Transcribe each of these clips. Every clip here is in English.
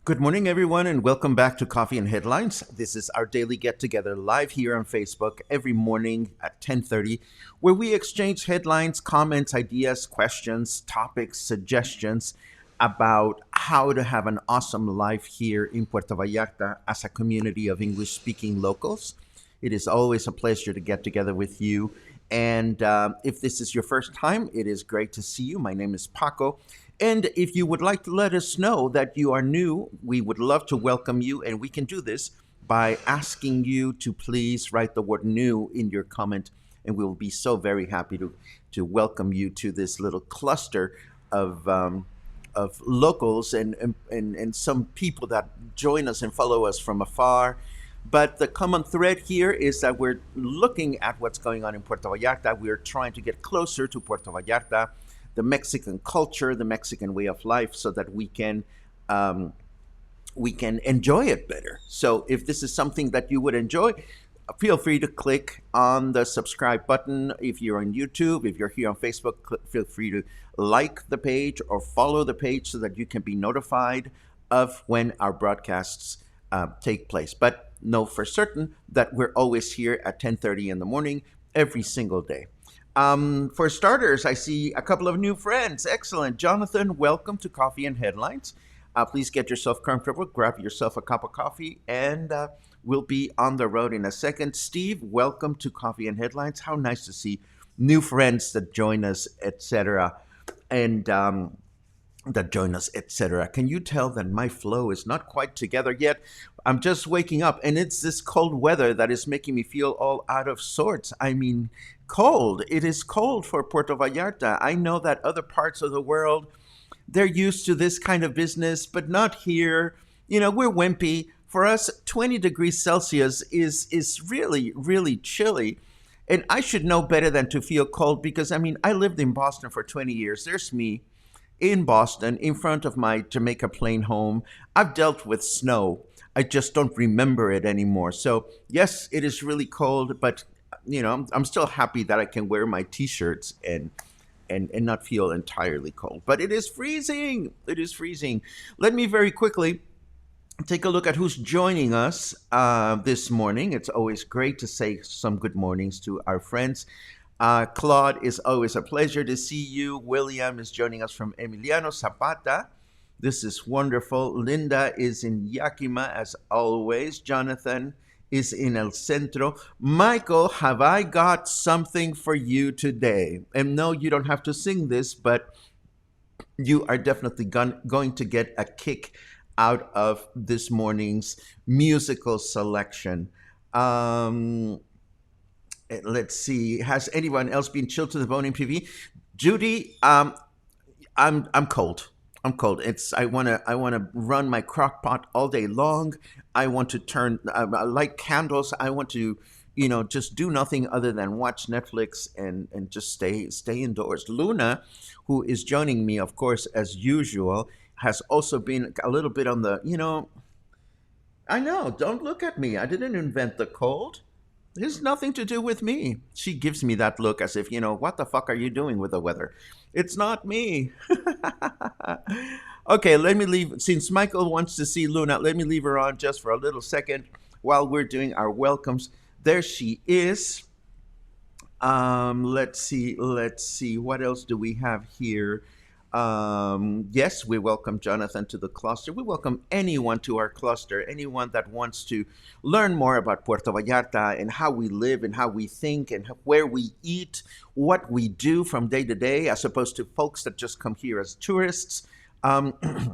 Good morning, everyone, and welcome back to Coffee and Headlines. This is our daily get-together live here on Facebook every morning at 10:30, where we exchange headlines, comments, ideas, questions, topics, suggestions about how to have an awesome life here in Puerto Vallarta as a community of English-speaking locals. It is always a pleasure to get together with you. And if this is your first time, it is great to see you. My name is Paco. And if you would like to let us know that you are new, we would love to welcome you. And we can do this by asking you to please write the word new in your comment. And we will be so very happy to welcome you to this little cluster of locals and some people that join us and follow us from afar. But the common thread here is that we're looking at what's going on in Puerto Vallarta. We're trying to get closer to Puerto Vallarta, the Mexican culture, the Mexican way of life, so that we can enjoy it better. So if this is something that you would enjoy, feel free to click on the subscribe button. If you're on YouTube, if you're here on Facebook, feel free to like the page or follow the page so that you can be notified of when our broadcasts take place. But know for certain that we're always here at 10:30 in the morning every single day. For starters, I see a couple of new friends. Excellent. Jonathan, welcome to Coffee and Headlines. Please get yourself comfortable, grab yourself a cup of coffee, and we'll be on the road in a second. Steve, welcome to Coffee and Headlines. How nice to see new friends that join us, etc. And Can you tell that my flow is not quite together yet? I'm just waking up, and it's this cold weather that is making me feel all out of sorts. I mean, cold. It is cold for Puerto Vallarta. I know that other parts of the world, they're used to this kind of business, but not here. You know, we're wimpy. For us, 20 degrees Celsius is really, really chilly. And I should know better than to feel cold because, I mean, I lived in Boston for 20 years. There's me in Boston in front of my Jamaica Plain home. I've dealt with snow. I just don't remember it anymore. So, yes, it is really cold, but you know, I'm still happy that I can wear my t-shirts and not feel entirely cold. But it is freezing. It is freezing. Let me very quickly take a look at who's joining us this morning. It's always great to say some good mornings to our friends. Claude, is always a pleasure to see you. William is joining us from Emiliano Zapata. This is wonderful. Linda is in Yakima, as always. Jonathan is in El Centro. Michael, have I got something for you today? And no, you don't have to sing this, but you are definitely going to get a kick out of this morning's musical selection. Let's see. Has anyone else been chilled to the bone in PV? Judy, I'm cold. I'm cold. I wanna run my crock pot all day long. I want to light candles. I want to, just do nothing other than watch Netflix and just stay indoors. Luna, who is joining me, of course, as usual, has also been a little bit on the, I know, don't look at me. I didn't invent the cold. It has nothing to do with me. She gives me that look as if, what the fuck are you doing with the weather? It's not me. Okay, let me leave. Since Michael wants to see Luna, let me leave her on just for a little second while we're doing our welcomes. There she is. Let's see. What else do we have here? Yes, we welcome Jonathan to the cluster. We welcome anyone to our cluster, anyone that wants to learn more about Puerto Vallarta and how we live and how we think and where we eat, what we do from day to day, as opposed to folks that just come here as tourists. Um,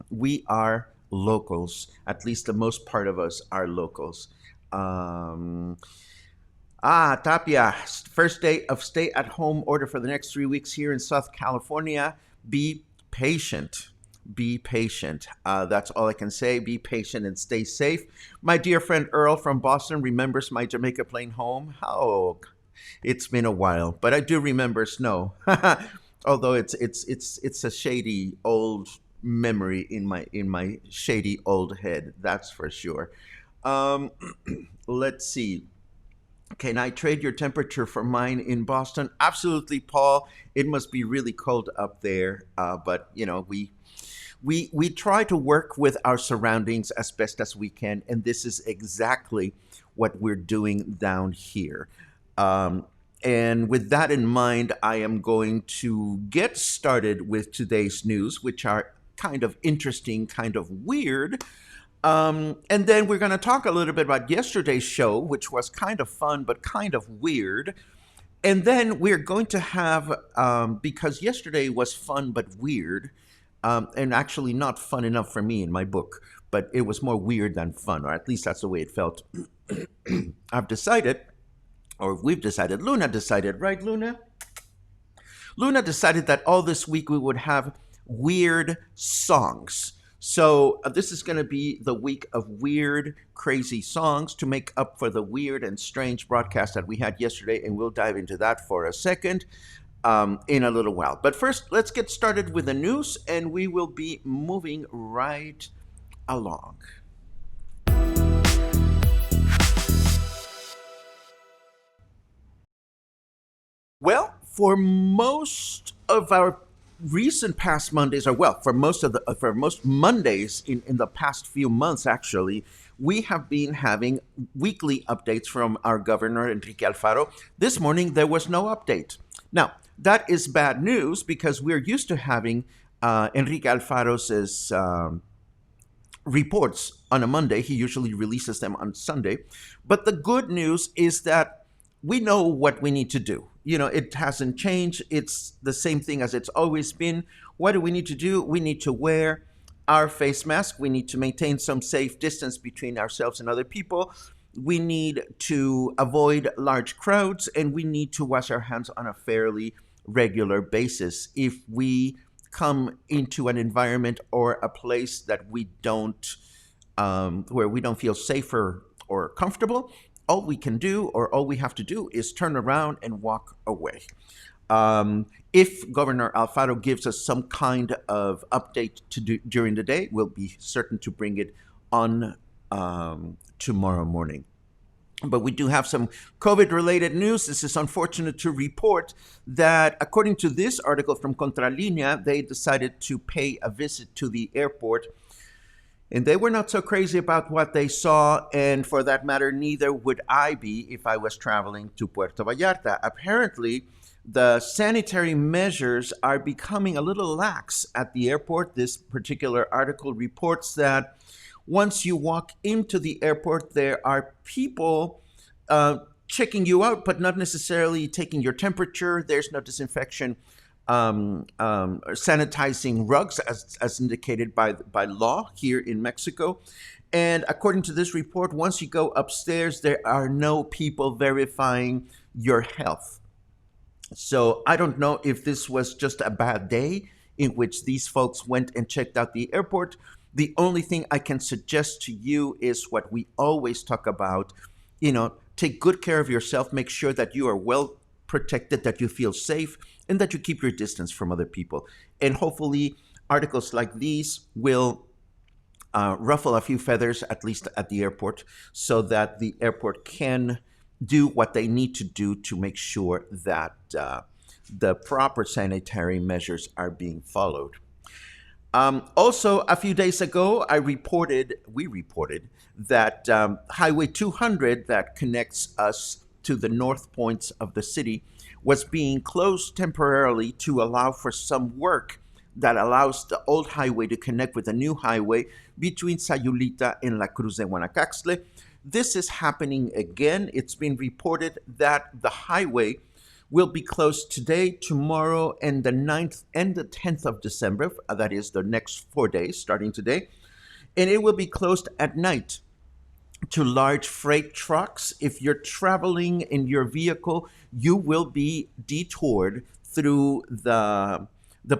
we are locals. At least the most part of us are locals. Um, Tapia, first day of stay at home order for the next 3 weeks here in South California. Be patient. Be patient. That's all I can say. Be patient and stay safe. My dear friend Earl from Boston remembers my Jamaica plane home. Oh, it's been a while, but I do remember snow. Although it's a shady old memory in my shady old head. That's for sure. Um, let's see. Can I trade your temperature for mine in Boston? Absolutely, Paul. It must be really cold up there, but we try to work with our surroundings as best as we can, and this is exactly what we're doing down here. Um, and with that in mind, I am going to get started with today's news, which are kind of interesting, kind of weird. And then we're going to talk a little bit about yesterday's show, which was kind of fun, but kind of weird. And then we're going to have, because yesterday was fun, but weird, and actually not fun enough for me in my book, but it was more weird than fun, or at least that's the way it felt. I've decided, or we've decided, Luna decided, right, Luna? Luna decided that all this week we would have weird songs. So this is going to be the week of weird, crazy songs to make up for the weird and strange broadcast that we had yesterday, and we'll dive into that for a second in a little while. But first, let's get started with the news, and we will be moving right along. Well, for most of our recent past Mondays, or well, for most Mondays in the past few months, actually, we have been having weekly updates from our governor Enrique Alfaro. This morning there was no update. Now that is bad news because we're used to having Enrique Alfaro's reports on a Monday. He usually releases them on Sunday. But the good news is that we know what we need to do. You know, it hasn't changed. It's the same thing as it's always been. What do we need to do? We need to wear our face mask. We need to maintain some safe distance between ourselves and other people. We need to avoid large crowds, and we need to wash our hands on a fairly regular basis. If we come into an environment or a place that we don't, where we don't feel safer or comfortable, all we can do or all we have to do is turn around and walk away. If Governor Alfaro gives us some kind of update to do during the day, we'll be certain to bring it on tomorrow morning. But we do have some COVID-related news. This is unfortunate to report that, according to this article from Contralinea, they decided to pay a visit to the airport. And they were not so crazy about what they saw, and for that matter, neither would I be if I was traveling to Puerto Vallarta. Apparently, the sanitary measures are becoming a little lax at the airport. This particular article reports that once you walk into the airport, there are people checking you out, but not necessarily taking your temperature. There's no disinfection sanitizing rugs as indicated by law here in Mexico. And according to this report, once you go upstairs, there are no people verifying your health. So I don't know if this was just a bad day in which these folks went and checked out the airport. The only thing I can suggest to you is what we always talk about. You know, take good care of yourself, make sure that you are well protected, that you feel safe, and that you keep your distance from other people. And hopefully articles like these will ruffle a few feathers, at least at the airport, so that the airport can do what they need to do to make sure that the proper sanitary measures are being followed. Also, a few days ago, we reported that Highway 200 that connects us to the north points of the city was being closed temporarily to allow for some work that allows the old highway to connect with the new highway between Sayulita and La Cruz de Huanacaxtle. This is happening again. It's been reported that the highway will be closed today, tomorrow, and the 9th and the 10th of December. That is the next 4 days starting today. And it will be closed at night to large freight trucks. If you're traveling in your vehicle, you will be detoured through the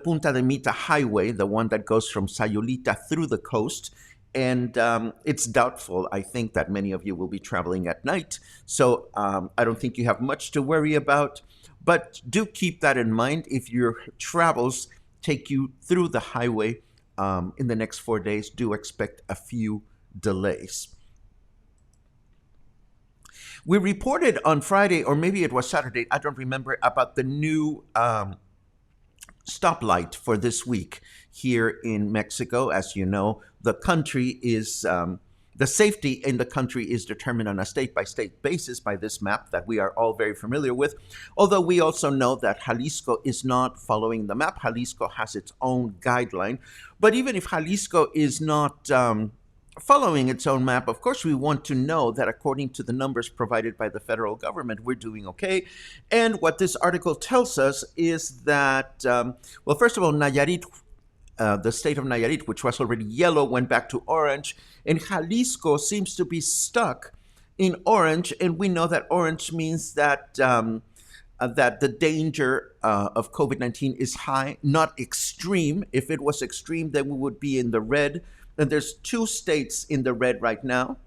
Punta de Mita highway, the one that goes from Sayulita through the coast. And it's doubtful, I think, that many of you will be traveling at night. So I don't think you have much to worry about. But do keep that in mind if your travels take you through the highway in the next 4 days. Do expect a few delays. We reported on Friday, or maybe it was Saturday, I don't remember, about the new stoplight for this week here in Mexico. As you know, the country is the safety in the country is determined on a state-by-state basis by this map that we are all very familiar with. Although we also know that Jalisco is not following the map. Jalisco has its own guideline. But even if Jalisco is not following its own map, of course, we want to know that according to the numbers provided by the federal government, we're doing okay. And what this article tells us is that, well, first of all, Nayarit, the state of Nayarit, which was already yellow, went back to orange, and Jalisco seems to be stuck in orange. And we know that orange means that that the danger of COVID-19 is high, not extreme. If it was extreme, then we would be in the red. And there's 2 states in the red right now,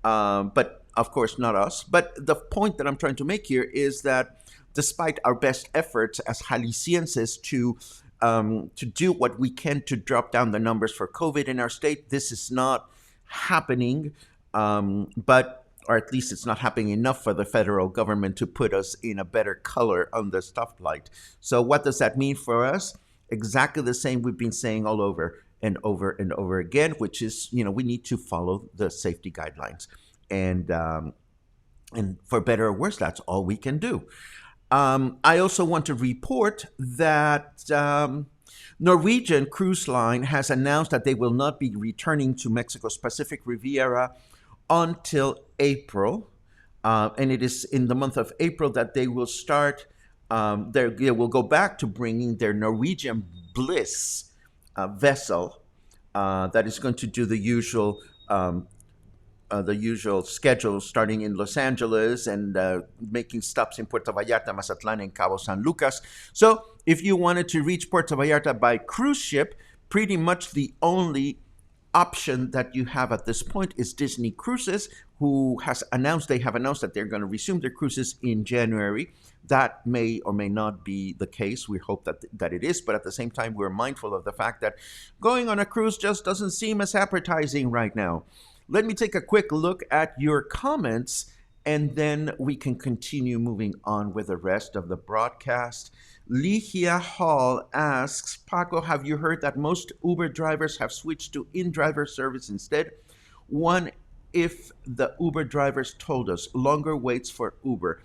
but of course not us. But the point that I'm trying to make here is that despite our best efforts as Jaliscienses to do what we can to drop down the numbers for COVID in our state, this is not happening. But or at least it's not happening enough for the federal government to put us in a better color on the stoplight. So what does that mean for us? Exactly the same we've been saying all over and over and over again, which is, we need to follow the safety guidelines. And for better or worse, that's all we can do. I also want to report that Norwegian Cruise Line has announced that they will not be returning to Mexico's Pacific Riviera until April. And it is in the month of April that they will start, they will go back to bringing their Norwegian Bliss vessel that is going to do the usual schedule, starting in Los Angeles and making stops in Puerto Vallarta, Mazatlan, and Cabo San Lucas. So if you wanted to reach Puerto Vallarta by cruise ship, pretty much the only option that you have at this point is Disney Cruises, who have announced that they're going to resume their cruises in January. That may or may not be the case. We hope that it is, but at the same time, we're mindful of the fact that going on a cruise just doesn't seem as appetizing right now. Let me take a quick look at your comments, and then we can continue moving on with the rest of the broadcast. Ligia Hall asks, Paco, have you heard that most Uber drivers have switched to in-driver service instead? One, if the Uber drivers told us longer waits for Uber.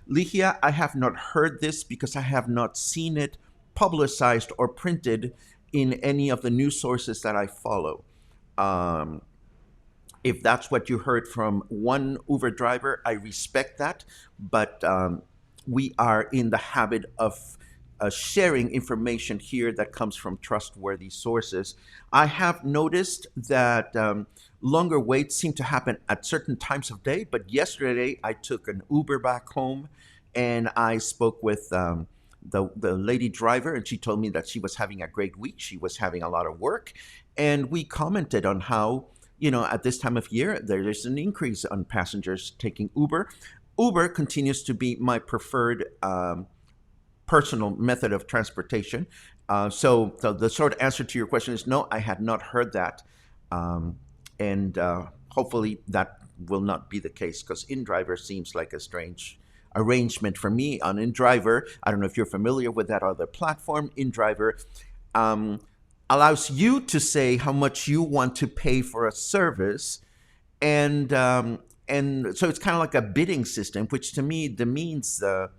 Ligia, I have not heard this because I have not seen it publicized or printed in any of the news sources that I follow. If that's what you heard from one Uber driver, I respect that, but we are in the habit of sharing information here that comes from trustworthy sources. I have noticed that longer waits seem to happen at certain times of day, but yesterday I took an Uber back home and I spoke with the lady driver, and she told me that she was having a great week. She was having a lot of work, and we commented on how, at this time of year, there is an increase on passengers taking Uber. Uber continues to be my preferred personal method of transportation. So the short answer to your question is no, I had not heard that. And hopefully that will not be the case, because InDriver seems like a strange arrangement for me. On InDriver, I don't know if you're familiar with that other platform. InDriver allows you to say how much you want to pay for a service, and so it's kind of like a bidding system, which to me demeans the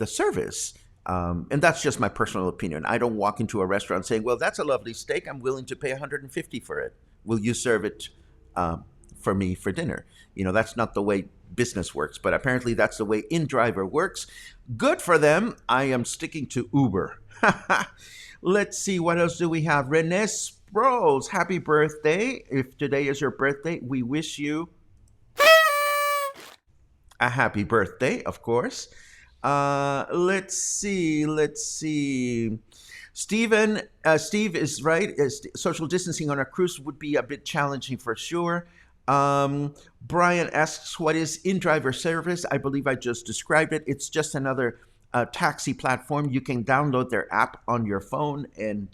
service. And that's just my personal opinion. I don't walk into a restaurant saying, "Well, that's a lovely steak. I'm willing to pay 150 for it. Will you serve it for me for dinner?" That's not the way business works. But apparently, that's the way InDriver works. Good for them. I am sticking to Uber. Let's see, what else do we have? Renee Sproles, happy birthday. If today is your birthday, we wish you a happy birthday, of course. Let's see. Steve is right. Social distancing on a cruise would be a bit challenging for sure. Brian asks, what is InDriver service? I believe I just described it. It's just another taxi platform. You can download their app on your phone, and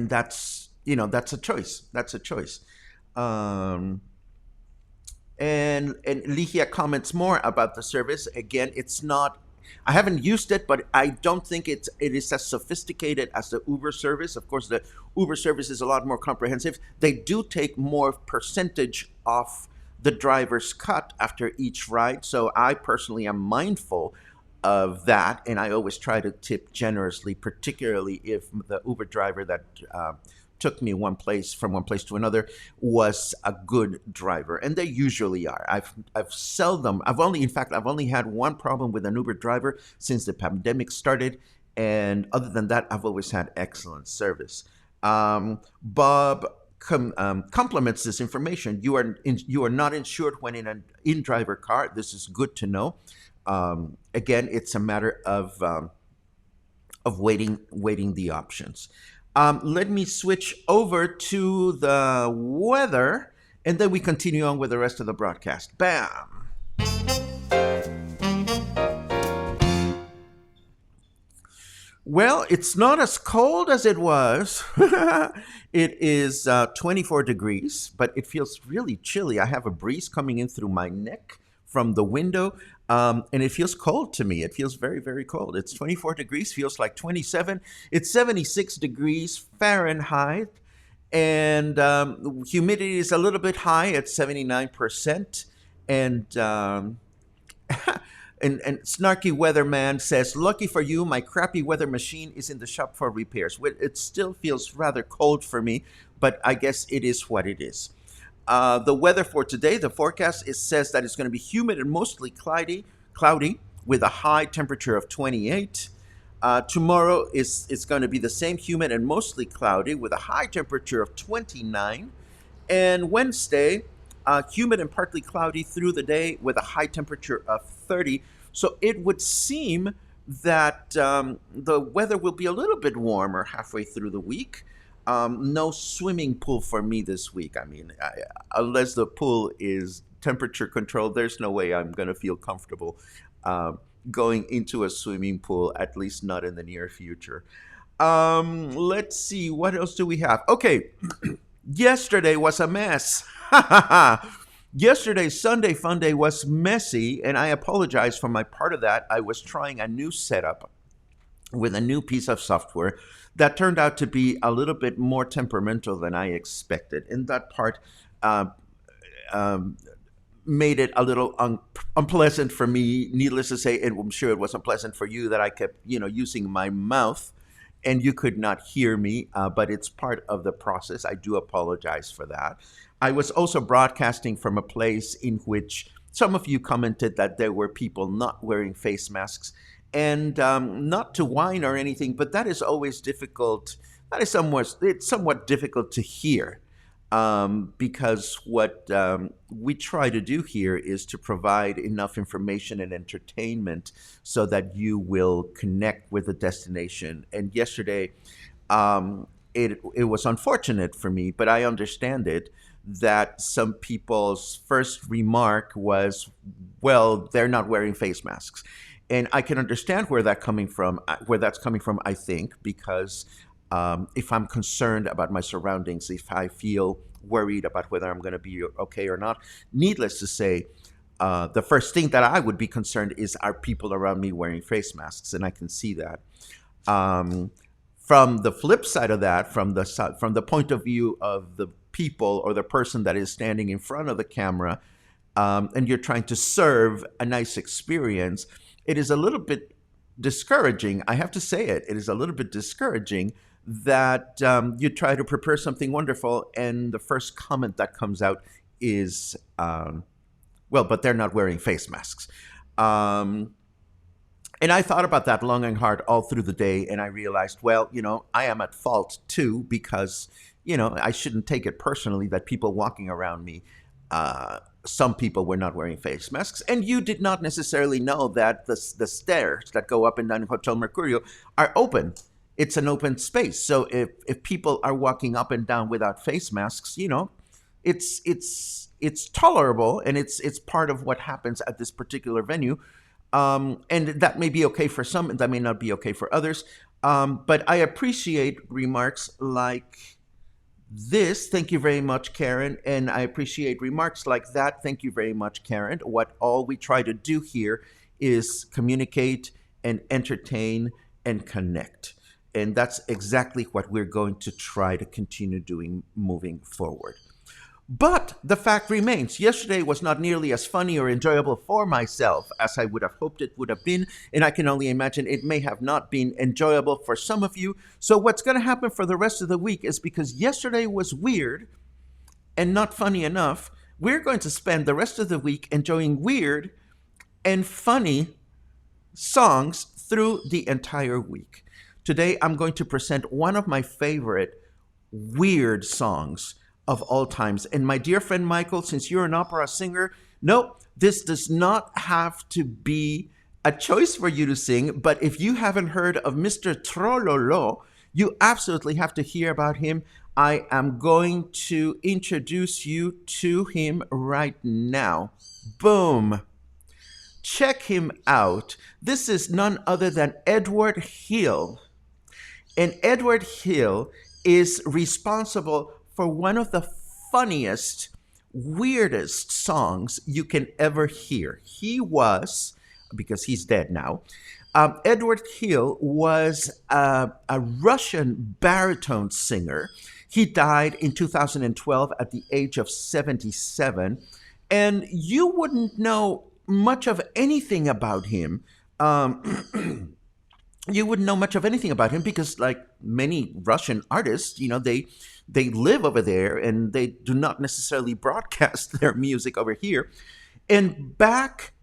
that's a choice. That's a choice. And Ligia comments more about the service. Again, it's not. I haven't used it, but I don't think it is as sophisticated as the Uber service. Of course, the Uber service is a lot more comprehensive. They do take more percentage off the driver's cut after each ride. So I personally am mindful of that, and I always try to tip generously, particularly if the Uber driver that took me from one place to another was a good driver, and they usually are. I've only had one problem with an Uber driver since the pandemic started, and other than that, I've always had excellent service. Bob complements this information. You are not insured when in an in-driver car. This is good to know. Again, it's a matter of weighting the options. Let me switch over to the weather, and then we continue on with the rest of the broadcast. Bam! Well, it's not as cold as it was. It is 24 degrees, but it feels really chilly. I have a breeze coming in through my neck from the window, and it feels cold to me. It feels very, very cold. It's 24 degrees, feels like 27. It's 76 degrees Fahrenheit, and humidity is a little bit high at 79%. And and Snarky Weatherman says, lucky for you, my crappy weather machine is in the shop for repairs. Well, it still feels rather cold for me, but I guess it is what it is. The weather for today, the forecast, says that it's going to be humid and mostly cloudy with a high temperature of 28. Tomorrow it's going to be the same, humid and mostly cloudy with a high temperature of 29. And Wednesday, humid and partly cloudy through the day with a high temperature of 30. So it would seem that the weather will be a little bit warmer halfway through the week. No swimming pool for me this week. I mean, unless the pool is temperature controlled, there's no way I'm going to feel comfortable going into a swimming pool, at least not in the near future. Let's see, what else do we have? Okay, yesterday was a mess. Yesterday, Sunday Funday was messy, and I apologize for my part of that. I was trying a new setup with a new piece of software that turned out to be a little bit more temperamental than I expected. And that part made it a little unpleasant for me. Needless to say, and I'm sure it was unpleasant for you that I kept, using my mouth and you could not hear me, but it's part of the process. I do apologize for that. I was also broadcasting from a place in which some of you commented that there were people not wearing face masks. And not to whine or anything, but that is always difficult. It's somewhat difficult to hear because what we try to do here is to provide enough information and entertainment so that you will connect with the destination. And yesterday, it was unfortunate for me, but I understand it, that some people's first remark was, well, they're not wearing face masks. And I can understand where that's coming from, I think, because if I'm concerned about my surroundings, if I feel worried about whether I'm going to be okay or not, needless to say, the first thing that I would be concerned is, are people around me wearing face masks? And I can see that. From the flip side of that, from the point of view of the people or the person that is standing in front of the camera, and you're trying to serve a nice experience, it is a little bit discouraging. I have to say it. It is a little bit discouraging that you try to prepare something wonderful, and the first comment that comes out is, well, but they're not wearing face masks. Um, and I thought about that long and hard all through the day, and I realized, well, I am at fault too, because, I shouldn't take it personally that people walking around me, some people were not wearing face masks, and you did not necessarily know that the stairs that go up and down Hotel Mercurio are open. It's an open space, so if people are walking up and down without face masks, it's tolerable, and it's part of what happens at this particular venue. And that may be okay for some, and that may not be okay for others. But I appreciate remarks like this. Thank you very much, Karen. And I appreciate remarks like that. Thank you very much, Karen. What all we try to do here is communicate and entertain and connect. And that's exactly what we're going to try to continue doing moving forward. But the fact remains, yesterday was not nearly as funny or enjoyable for myself as I would have hoped it would have been, and I can only imagine it may have not been enjoyable for some of you. So what's going to happen for the rest of the week is, because yesterday was weird and not funny enough, we're going to spend the rest of the week enjoying weird and funny songs through the entire week. Today, I'm going to present one of my favorite weird songs of all times. And my dear friend Michael, since you're an opera singer, no, this does not have to be a choice for you to sing. But if you haven't heard of Mr. Trololo, you absolutely have to hear about him. I am going to introduce you to him right now. Boom. Check him out. This is none other than Eduard Khil. And Eduard Khil is responsible for one of the funniest, weirdest songs you can ever hear. He was, because he's dead now, Eduard Khil was a Russian baritone singer. He died in 2012 at the age of 77. And you wouldn't know much of anything about him. You wouldn't know much of anything about him because, like many Russian artists, they live over there and they do not necessarily broadcast their music over here. And back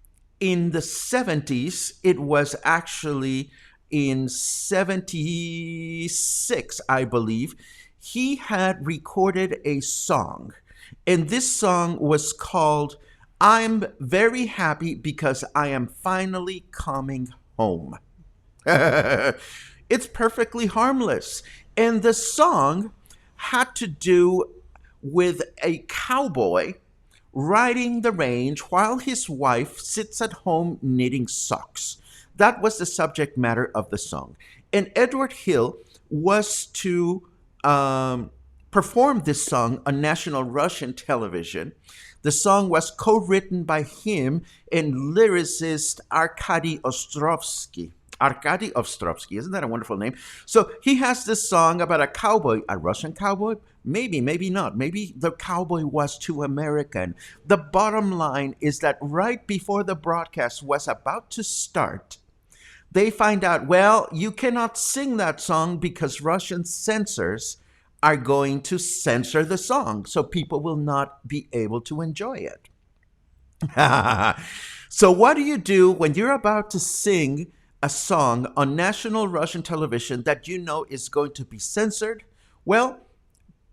in the 70s, it was actually in 76, I believe, he had recorded a song. And this song was called "I'm Very Happy Because I Am Finally Coming Home." It's perfectly harmless. And the song had to do with a cowboy riding the range while his wife sits at home knitting socks. That was the subject matter of the song. And Eduard Khil was to perform this song on national Russian television. The song was co-written by him and lyricist Arkady Ostrovsky. Arkady Ostrovsky, isn't that a wonderful name? So he has this song about a cowboy, a Russian cowboy? Maybe, maybe not. Maybe the cowboy was too American. The bottom line is that right before the broadcast was about to start, they find out, well, you cannot sing that song because Russian censors are going to censor the song, so people will not be able to enjoy it. So what do you do when you're about to sing a song on national Russian television that you know is going to be censored? Well,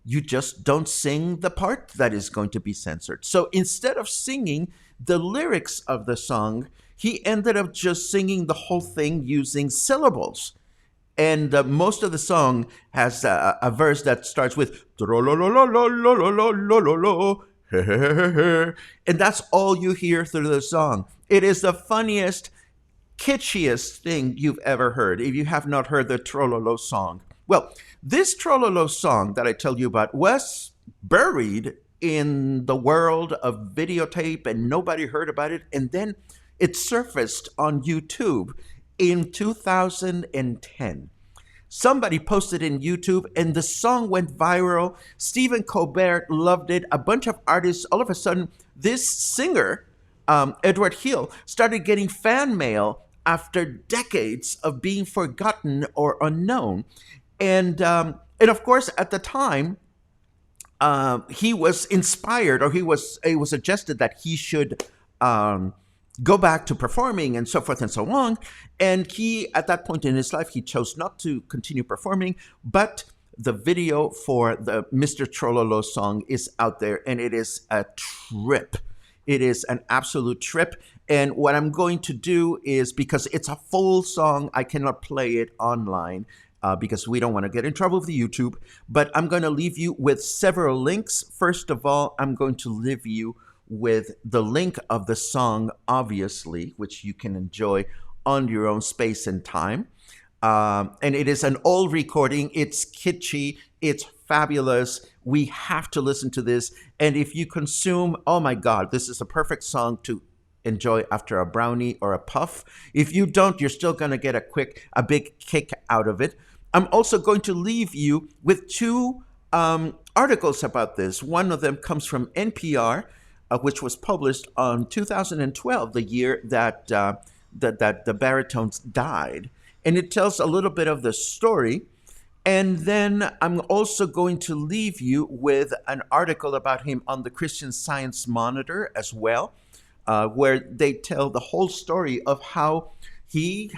you just don't sing the part that is going to be censored. So instead of singing the lyrics of the song, he ended up just singing the whole thing using syllables. And most of the song has a verse that starts with "Trololo, and that's all you hear through the song. It is the funniest, kitschiest thing you've ever heard if you have not heard the Trololo song. Well, this Trololo song that I tell you about was buried in the world of videotape and nobody heard about it. And then it surfaced on YouTube in 2010. Somebody posted in YouTube and the song went viral. Stephen Colbert loved it. A bunch of artists, all of a sudden, this singer, Eduard Khil, started getting fan mail after decades of being forgotten or unknown. And of course, at the time, he was inspired, or it was suggested that he should um, go back to performing and so forth and so on. And he, at that point in his life, he chose not to continue performing. But the video for the Mr. Trololo song is out there, and it is a trip. It is an absolute trip. And what I'm going to do is, because it's a full song, I cannot play it online because we don't want to get in trouble with YouTube. But I'm going to leave you with several links. First of all, I'm going to leave you with the link of the song, obviously, which you can enjoy on your own space and time. And it is an old recording. It's kitschy. It's fabulous. We have to listen to this. And if you consume, oh my God, this is a perfect song to enjoy after a brownie or a puff. If you don't, you're still going to get a big kick out of it. I'm also going to leave you with two articles about this. One of them comes from NPR, which was published on 2012, the year that the baritones died. And it tells a little bit of the story. And then I'm also going to leave you with an article about him on the Christian Science Monitor as well, where they tell the whole story of how he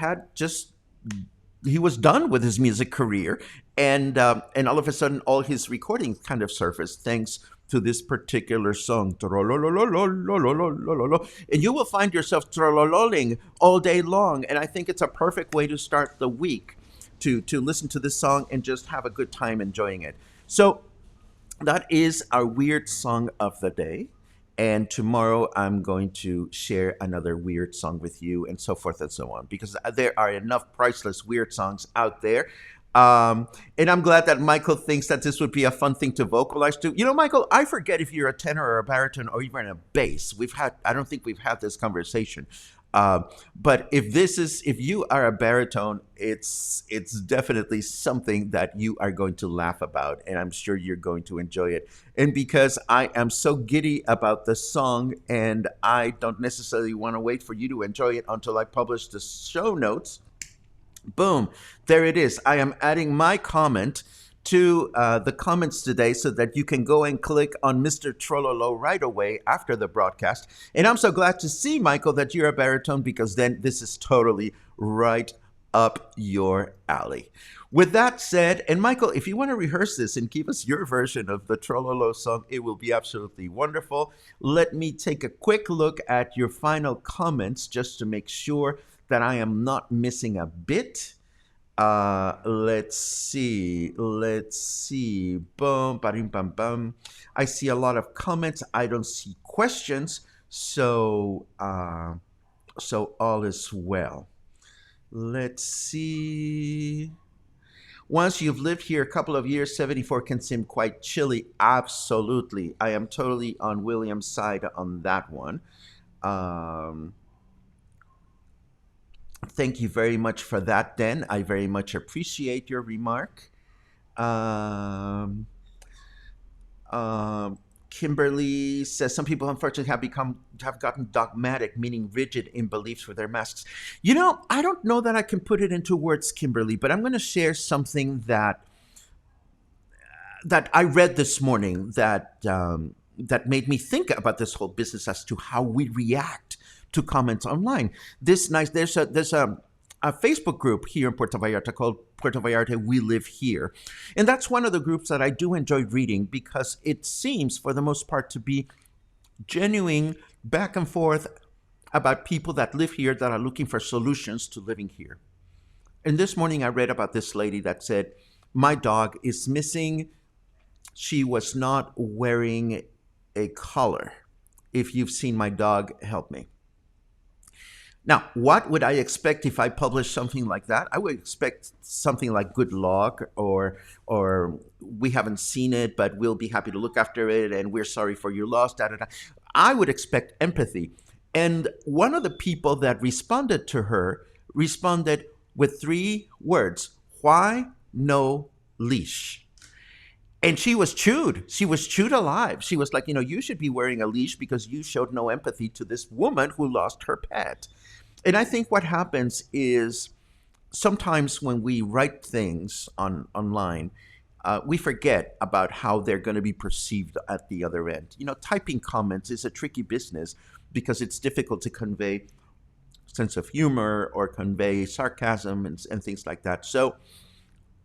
was done with his music career, and all of a sudden all his recordings kind of surfaced thanks to this particular song, Trolololololololololo. And you will find yourself trolololing all day long. And I think it's a perfect way to start the week, to listen to this song and just have a good time enjoying it. So that is our weird song of the day. And tomorrow I'm going to share another weird song with you, and so forth and so on, because there are enough priceless weird songs out there. And I'm glad that Michael thinks that this would be a fun thing to vocalize to. You know, Michael, I forget if you're a tenor or a baritone or even a bass. I don't think we've had this conversation. But if you are a baritone, it's definitely something that you are going to laugh about, and I'm sure you're going to enjoy it. And because I am so giddy about the song, and I don't necessarily want to wait for you to enjoy it until I publish the show notes, boom, there it is. I am adding my comment to the comments today so that you can go and click on Mr. Trololo right away after the broadcast. And I'm so glad to see, Michael, that you're a baritone, because then this is totally right up your alley. With that said, and Michael, if you want to rehearse this and give us your version of the Trololo song, it will be absolutely wonderful. Let me take a quick look at your final comments just to make sure that I am not missing a bit. Let's see. Boom, bam, bam, bam. I see a lot of comments. I don't see questions. So all is well. Let's see. Once you've lived here a couple of years, 74 can seem quite chilly. Absolutely. I am totally on William's side on that one. Thank you very much for that, Den. I very much appreciate your remark. Kimberly says some people unfortunately have gotten dogmatic, meaning rigid in beliefs for their masks. You know, I don't know that I can put it into words, Kimberly, but I'm going to share something that I read this morning that made me think about this whole business as to how we react to comments online. There's a Facebook group here in Puerto Vallarta called Puerto Vallarta We Live Here. And that's one of the groups that I do enjoy reading, because it seems for the most part to be genuine back and forth about people that live here that are looking for solutions to living here. And this morning I read about this lady that said, my dog is missing. She was not wearing a collar. If you've seen my dog, help me. Now, what would I expect if I published something like that? I would expect something like good luck, or we haven't seen it, but we'll be happy to look after it, and we're sorry for your loss, da, da, da. I would expect empathy. And one of the people that responded to her responded with 3 words: why no leash? And she was chewed. She was chewed alive. She was like, you should be wearing a leash because you showed no empathy to this woman who lost her pet. And I think what happens is sometimes when we write things online, we forget about how they're going to be perceived at the other end. Typing comments is a tricky business because it's difficult to convey sense of humor or convey sarcasm and things like that. So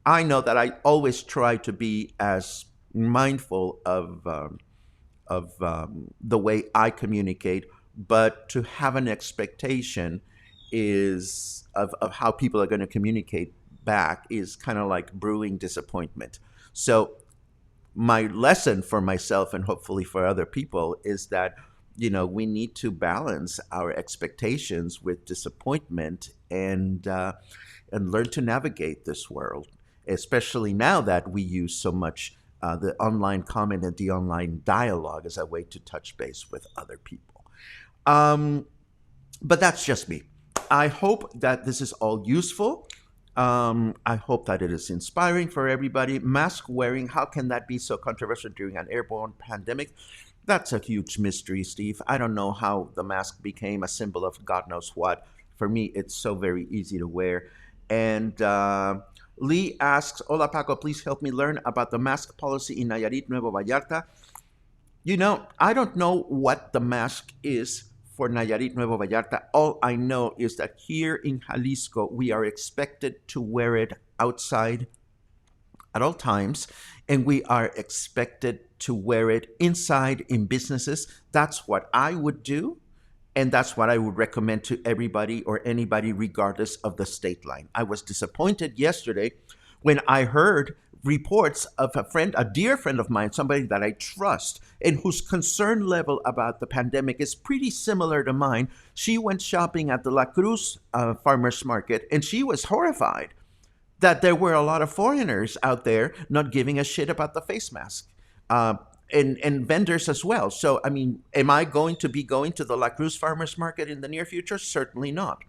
I know that I always try to be as mindful of the way I communicate, but to have an expectation is of how people are going to communicate back is kind of like brewing disappointment. So my lesson for myself and hopefully for other people is that we need to balance our expectations with disappointment and learn to navigate this world, especially now that we use so much the online comment and the online dialogue as a way to touch base with other people. Um, but that's just me. I hope that this is all useful. I hope that it is inspiring for everybody. Mask wearing, how can that be so controversial during an airborne pandemic? That's a huge mystery, Steve. I don't know how the mask became a symbol of God knows what. For me, it's so very easy to wear. And Lee asks, Hola Paco, please help me learn about the mask policy in Nayarit, Nuevo Vallarta. I don't know what the mask is for Nayarit, Nuevo Vallarta. All I know is that here in Jalisco, we are expected to wear it outside at all times, and we are expected to wear it inside in businesses. That's what I would do, and that's what I would recommend to everybody or anybody, regardless of the state line. I was disappointed yesterday when I heard reports of a dear friend of mine, somebody that I trust and whose concern level about the pandemic is pretty similar to mine. She went shopping at the La Cruz farmers market, and she was horrified that there were a lot of foreigners out there not giving a shit about the face mask. And vendors as well. So, I mean, am I going to be going to the La Cruz farmers market in the near future? Certainly not.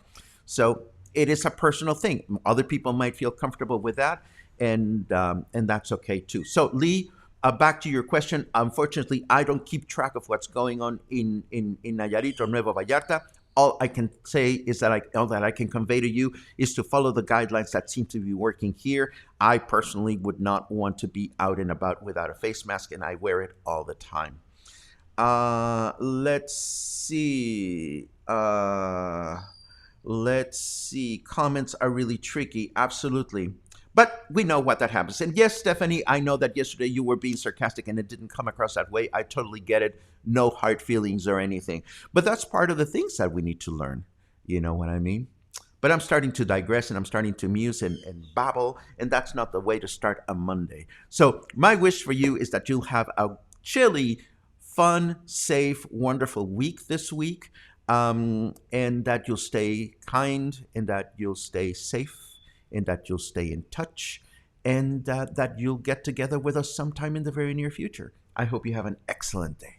So it is a personal thing. Other people might feel comfortable with that, and that's okay too. So, Lee, back to your question. Unfortunately, I don't keep track of what's going on in Nayarit or Nuevo Vallarta. All I can say is that all that I can convey to you is to follow the guidelines that seem to be working here. I personally would not want to be out and about without a face mask, and I wear it all the time. Let's see. Let's see. Comments are really tricky. Absolutely. But we know what that happens. And yes, Stephanie, I know that yesterday you were being sarcastic and it didn't come across that way. I totally get it. No hard feelings or anything. But that's part of the things that we need to learn. You know what I mean? But I'm starting to digress and I'm starting to muse and babble, and that's not the way to start a Monday. So my wish for you is that you'll have a chilly, fun, safe, wonderful week this week, and that you'll stay kind, and that you'll stay safe, and that you'll stay in touch, and that you'll get together with us sometime in the very near future. I hope you have an excellent day.